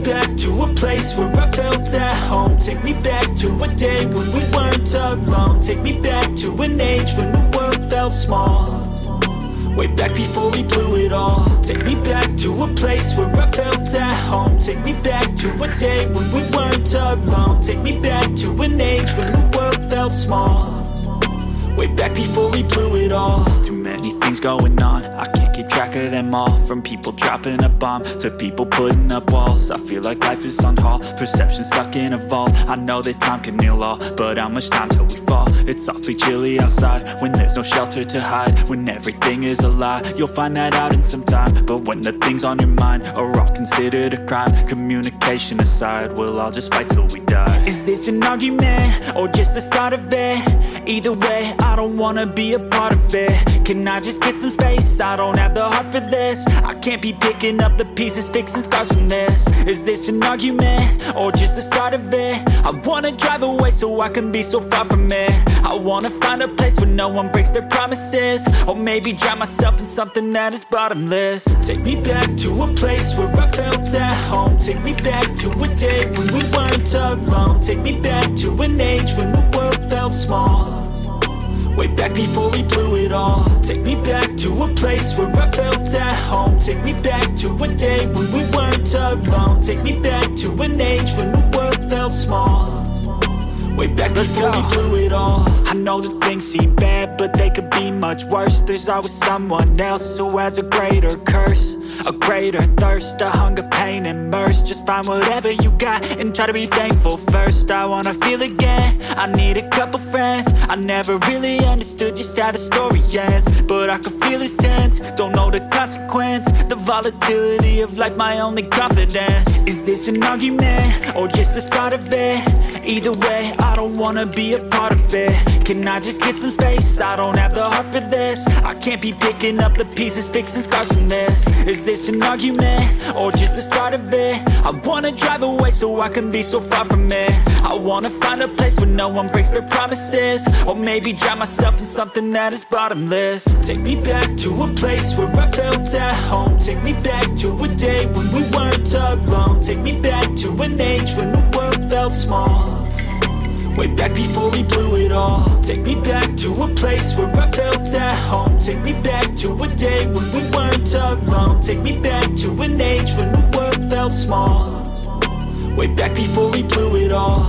back to a place where I felt at home. Take me back to a day when we weren't alone. Take me back to an age when the world felt small. Way back before we blew it all. Take me back to a place where I felt at home. Take me back to a day when we weren't alone. Take me back to an age when the world felt small. Way back before we blew it all. Too many things going on, I can't keep track of them all. From people dropping a bomb to people putting up walls. I feel like life is on hold, perception stuck in a vault. I know that time can heal all, but how much time till we fall? It's awfully chilly outside when there's no shelter to hide. When everything is a lie, you'll find that out in some time. But when the things on your mind are all considered a crime, communication aside, we'll all just fight till we die. Is this an argument or just the start of it? Either way, I don't wanna be a part of it. Can I just get some space? I don't have the heart for this. I can't be picking up the pieces, fixing scars from this. Is this an argument or just the start of it? I wanna drive away so I can be so far from it. I wanna find a place where no one breaks their promises. Or maybe drown myself in something that is bottomless. Take me back to a place where I felt at home. Take me back to a day when we weren't alone. Take me back to an age when the world felt small. Way back before we blew it all. Take me back to a place where I felt at home. Take me back to a day when we weren't alone. Take me back to an age when the world felt small. Way back before we blew it all. I know that things seem bad, but they could be much worse. There's always someone else who has a greater curse, a greater thirst, a hunger, pain, and mercy. Just find whatever you got and try to be thankful first. I wanna feel again, I need a couple friends. I never really understood just how the story ends, but I can feel it's tense, don't know the consequence. The volatility of life, my only confidence. Is this an argument or just the start of it? Either way, I don't wanna be a part of it. Can I just get some space? I don't have the heart for this. I can't be picking up the pieces, fixing scars from this. Is this an argument or just the start of it? I wanna drive away so I can be so far from it. I wanna find a place where no one breaks their promises. Or maybe drown myself in something that is bottomless. Take me back to a place where I felt at home. Take me back to a day when we weren't alone. Take me back to an age when the world felt small. Way back before we blew it all. Take me back to a place where I felt at home. Take me back to a day when we weren't alone. Take me back to an age when the world felt small. Way back before we blew it all.